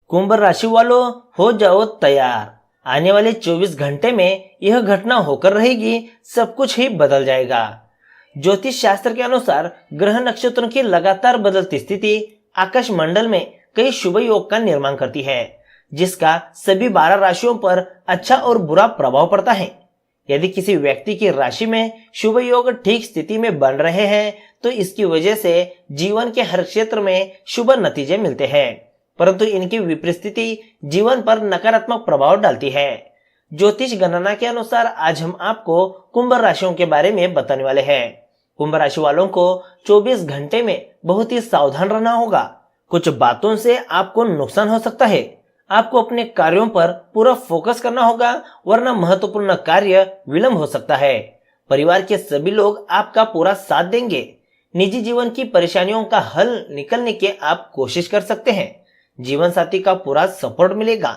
कुंभ राशि वालों, हो जाओ तैयार। आने वाले 24 घंटे में यह घटना होकर रहेगी, सब कुछ ही बदल जाएगा। ज्योतिष शास्त्र के अनुसार ग्रह नक्षत्रों की लगातार बदलती स्थिति आकाश मंडल में कई शुभ योग का निर्माण करती है, जिसका सभी 12 राशियों पर अच्छा और बुरा प्रभाव पड़ता है। यदि किसी व्यक्ति की राशि में शुभ योग ठीक स्थिति में बन रहे हैं, तो इसकी वजह से जीवन के हर क्षेत्र में शुभ नतीजे मिलते हैं, परंतु इनकी विपरीत स्थिति जीवन पर नकारात्मक प्रभाव डालती है। ज्योतिष गणना के अनुसार आज हम आपको कुंभ राशियों के बारे में बताने वाले हैं। कुंभ राशि वालों को 24 घंटे में बहुत ही सावधान रहना होगा। कुछ बातों से आपको नुकसान हो सकता है। आपको अपने कार्यों पर पूरा फोकस करना होगा, वरना महत्वपूर्ण कार्य विलंब हो सकता है। परिवार के सभी लोग आपका पूरा साथ देंगे। निजी जीवन की परेशानियों का हल निकलने की आप कोशिश कर सकते हैं। जीवन साथी का पूरा सपोर्ट मिलेगा।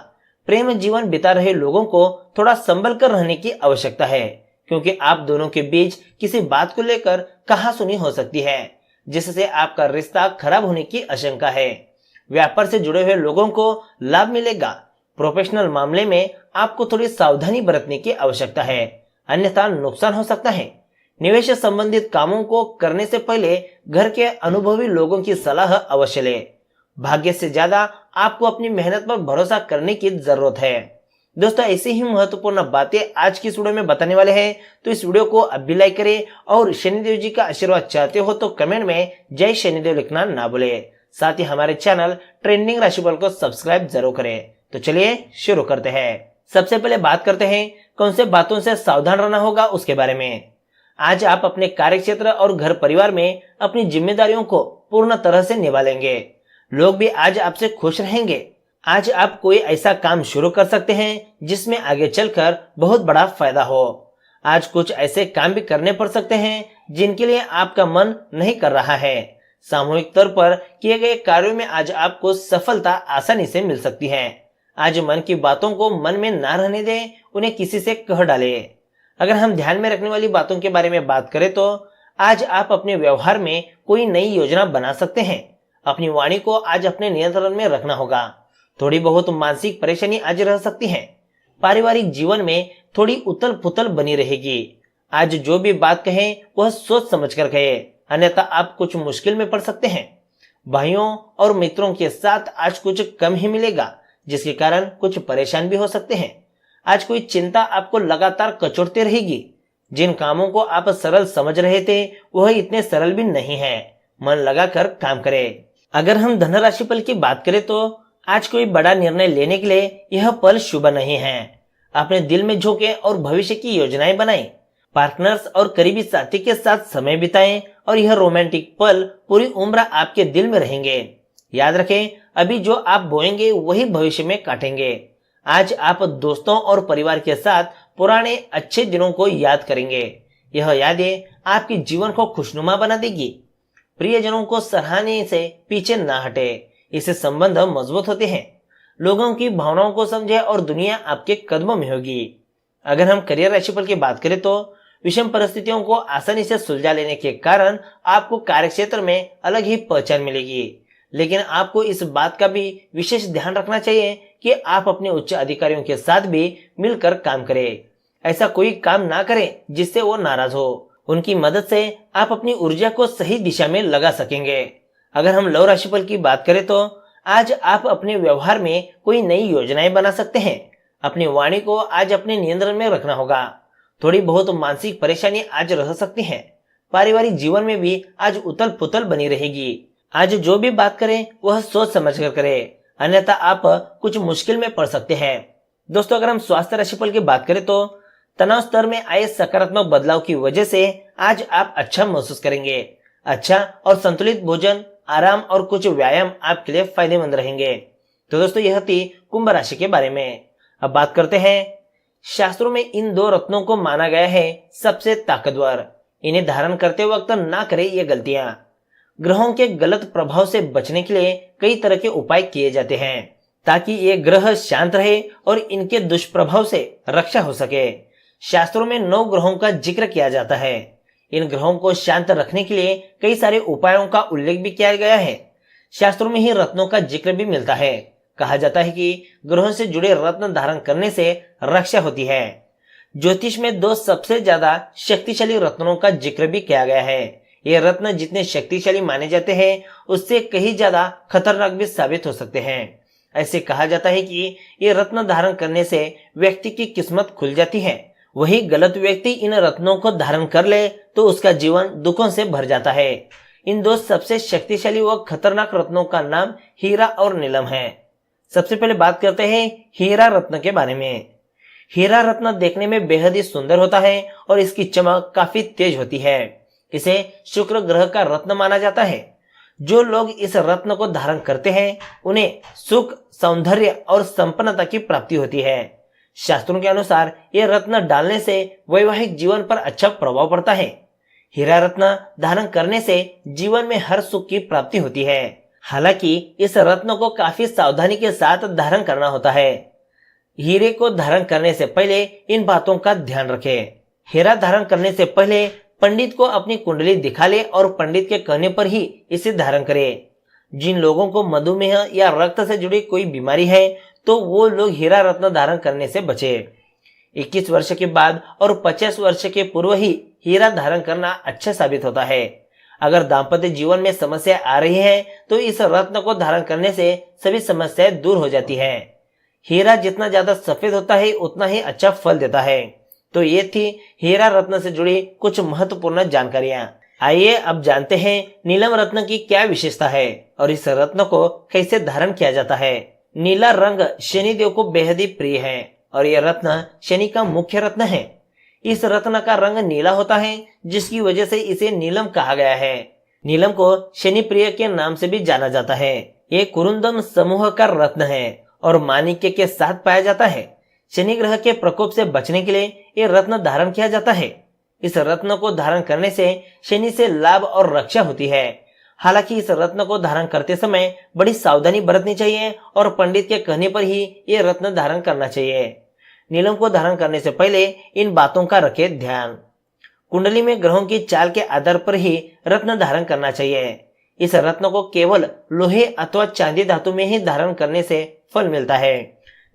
प्रेम जीवन बिता रहे लोगों को थोड़ा संभल कर रहने की आवश्यकता है, क्योंकि आप दोनों के बीच किसी बात को लेकर कहासुनी हो सकती है, जिससे आपका रिश्ता खराब होने की आशंका है। व्यापार से जुड़े हुए लोगों को लाभ मिलेगा। प्रोफेशनल मामले में आपको थोड़ी सावधानी बरतने की आवश्यकता है, अन्यथा नुकसान हो सकता है। निवेश संबंधित कामों को करने से पहले घर के अनुभवी लोगों की सलाह अवश्य लें। भाग्य से ज्यादा आपको अपनी मेहनत पर भरोसा करने की जरूरत है। दोस्तों, ऐसी ही महत्वपूर्ण बातें आज की इस वीडियो में बताने वाले हैं, तो इस वीडियो को अब भी लाइक करें और शनिदेव जी का आशीर्वाद चाहते हो तो कमेंट में जय शनिदेव लिखना ना भूलें। साथ ही हमारे चैनल ट्रेंडिंग राशिफल को सब्सक्राइब जरूर करें। तो चलिए शुरू करते हैं। सबसे पहले बात करते हैं कौन से बातों से सावधान रहना होगा उसके बारे में। आज आप अपने कार्यक्षेत्र और घर परिवार में अपनी जिम्मेदारियों को पूर्ण तरह से निभा लेंगे। लोग भी आज आपसे खुश रहेंगे। आज आप कोई ऐसा काम शुरू कर सकते हैं जिसमें आगे चलकर बहुत बड़ा फायदा हो। आज कुछ ऐसे काम भी करने पड़ सकते हैं जिनके लिए आपका मन नहीं कर रहा है। सामूहिक तौर पर किए गए कार्यों में आज आपको सफलता आसानी से मिल सकती है। आज मन की बातों को मन में ना रहने दें, उन्हें किसी से कह डालें। अगर हम ध्यान में रखने वाली बातों के बारे में बात करें तो आज आप अपने व्यवहार में कोई नई योजना बना सकते हैं। अपनी वाणी को आज अपने नियंत्रण में रखना होगा। थोड़ी बहुत मानसिक परेशानी आज रह सकती है। पारिवारिक जीवन में थोड़ी उथल पुथल बनी रहेगी। आज जो भी बात कहें वह सोच समझ कर कहें, अन्यथा आप कुछ मुश्किल में पड़ सकते हैं। भाइयों और मित्रों के साथ आज कुछ कम ही मिलेगा, जिसके कारण कुछ परेशान भी हो सकते हैं। आज कोई चिंता आपको लगातार कचोटती रहेगी। जिन कामों को आप सरल समझ रहे थे वह इतने सरल भी नहीं है। मन लगाकर काम करें। अगर हम धनराशि फल की बात करें तो आज कोई बड़ा निर्णय लेने के लिए यह पल शुभ नहीं है। अपने दिल में झोंके और भविष्य की योजनाएं बनाएं। पार्टनर्स और करीबी साथी के साथ समय बिताएं और यह रोमांटिक पल पूरी उम्र आपके दिल में रहेंगे। याद रखें, अभी जो आप बोएंगे वही भविष्य में काटेंगे। आज आप दोस्तों और परिवार के साथ पुराने अच्छे दिनों को याद करेंगे। यह यादें आपके जीवन को खुशनुमा बना देगी। प्रियजनों को सराहने से पीछे ना हटे, इससे संबंध मजबूत होते हैं। लोगों की भावनाओं को समझे और दुनिया आपके कदमों में होगी। अगर हम करियर राशिफल की बात करें तो विषम परिस्थितियों को आसानी से सुलझा लेने के कारण आपको कार्यक्षेत्र में अलग ही पहचान मिलेगी। लेकिन आपको इस बात का भी विशेष ध्यान रखना चाहिए कि आप अपने उच्च अधिकारियों के साथ भी मिलकर काम करें। ऐसा कोई काम ना करें जिससे वो नाराज हो। उनकी मदद से आप अपनी ऊर्जा को सही दिशा में लगा सकेंगे। अगर हम लव राशिफल की बात करें तो आज आप अपने व्यवहार में कोई नई योजनाएं बना सकते हैं। अपनी वाणी को आज अपने नियंत्रण में रखना होगा। थोड़ी बहुत मानसिक परेशानी आज रह सकती है। पारिवारिक जीवन में भी आज उथल पुथल बनी रहेगी। आज जो भी बात करें वह सोच समझ कर करें, अन्यथा आप कुछ मुश्किल में पड़ सकते हैं। दोस्तों, अगर हम स्वास्थ्य राशिफल की बात करें तो तनाव स्तर में आए सकारात्मक बदलाव की वजह से आज आप अच्छा महसूस करेंगे। अच्छा और संतुलित भोजन, आराम और कुछ व्यायाम आपके लिए फायदेमंद रहेंगे। तो दोस्तों, यह थी कुंभ राशि के बारे में। अब बात करते हैं, शास्त्रों में इन दो रत्नों को माना गया है सबसे ताकतवर। इन्हें धारण करते वक्त ना करें ये गलतियां। ग्रहों के गलत प्रभाव से बचने के लिए कई तरह के उपाय किए जाते हैं ताकि ये ग्रह शांत रहे और इनके दुष्प्रभाव से रक्षा हो सके। शास्त्रों में 9 ग्रहों का जिक्र किया जाता है। इन ग्रहों को शांत रखने के लिए कई सारे उपायों का उल्लेख भी किया गया है। शास्त्रों में ही रत्नों का जिक्र भी मिलता है। कहा जाता है कि ग्रहों से जुड़े रत्न धारण करने से रक्षा होती है। ज्योतिष में 2 सबसे ज्यादा शक्तिशाली रत्नों का जिक्र भी किया गया है। ये रत्न जितने शक्तिशाली माने जाते हैं उससे कहीं ज्यादा खतरनाक भी साबित हो सकते हैं। ऐसे कहा जाता है कि ये रत्न धारण करने से व्यक्ति की किस्मत खुल जाती है। वही गलत व्यक्ति इन रत्नों को धारण कर ले तो उसका जीवन दुखों से भर जाता है। इन 2 सबसे शक्तिशाली व खतरनाक रत्नों का नाम हीरा और नीलम है। सबसे पहले बात करते हैं हीरा रत्न के बारे में। हीरा रत्न देखने में बेहद ही सुंदर होता है और इसकी चमक काफी तेज होती है। इसे शुक्र ग्रह का रत्न माना जाता है। जो लोग इस रत्न को धारण करते हैं उन्हें सुख, सौंदर्य और संपन्नता की प्राप्ति होती है। शास्त्रों के अनुसार यह रत्न डालने से वैवाहिक जीवन पर अच्छा प्रभाव पड़ता है। हीरा रत्न धारण करने से जीवन में हर सुख की प्राप्ति होती है। हालांकि इस रत्न को काफी सावधानी के साथ धारण करना होता है। हीरे को धारण करने से पहले इन बातों का ध्यान रखें। हीरा धारण करने से पहले पंडित को अपनी कुंडली दिखा ले और पंडित के कहने पर ही इसे धारण करे। जिन लोगों को मधुमेह या रक्त से जुड़ी कोई बीमारी है तो वो लोग हीरा रत्न धारण करने से बचे। 21 वर्ष के बाद और 50 वर्ष के पूर्व ही हीरा धारण करना अच्छा साबित होता है। अगर दाम्पत्य जीवन में समस्या आ रही है तो इस रत्न को धारण करने से सभी समस्याएं दूर हो जाती है। हीरा जितना ज्यादा सफेद होता है उतना ही अच्छा फल देता है। तो ये थी हीरा रत्न से जुड़ी कुछ महत्वपूर्ण जानकारियां। आइए अब जानते हैं नीलम रत्न की क्या विशेषता है और इस रत्न को कैसे धारण किया जाता है। नीला रंग शनि देव को बेहद ही प्रिय है और यह रत्न शनि का मुख्य रत्न है। इस रत्न का रंग नीला होता है जिसकी वजह से इसे नीलम कहा गया है। नीलम को शनि प्रिय के नाम से भी जाना जाता है। ये कुरुंदम समूह का रत्न है और माणिक्य के साथ पाया जाता है। शनि ग्रह के प्रकोप से बचने के लिए यह रत्न धारण किया जाता है। इस रत्न को धारण करने से शनि से लाभ और रक्षा होती है। हालांकि इस रत्न को धारण करते समय बड़ी सावधानी बरतनी चाहिए और पंडित के कहने पर ही यह रत्न धारण करना चाहिए। नीलम को धारण करने से पहले इन बातों का रखें ध्यान। कुंडली में ग्रहों की चाल के आधार पर ही रत्न धारण करना चाहिए। इस रत्न को केवल लोहे अथवा चांदी धातु में ही धारण करने से फल मिलता है।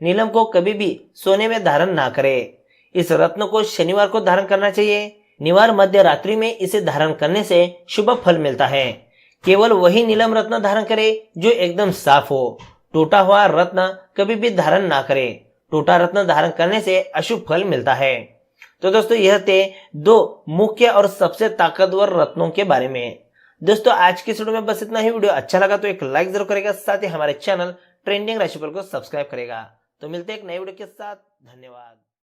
नीलम को कभी भी सोने में धारण ना करें। इस रत्न को शनिवार को धारण करना चाहिए। निवार मध्य रात्रि में इसे धारण करने से शुभ फल मिलता है। केवल वही नीलम रत्न धारण करे जो एकदम साफ हो। टूटा हुआ रत्न कभी भी धारण ना करे। टूटा रत्न धारण करने से अशुभ फल मिलता है। तो दोस्तों यह थे 2 मुख्य और सबसे ताकतवर रत्नों के बारे में। दोस्तों आज की वीडियो में बस इतना ही। वीडियो अच्छा लगा तो एक लाइक जरूर करेगा, साथ ही हमारे चैनल ट्रेंडिंग राशिफल को सब्सक्राइब करेगा। तो मिलते हैं एक नए वीडियो के साथ। धन्यवाद।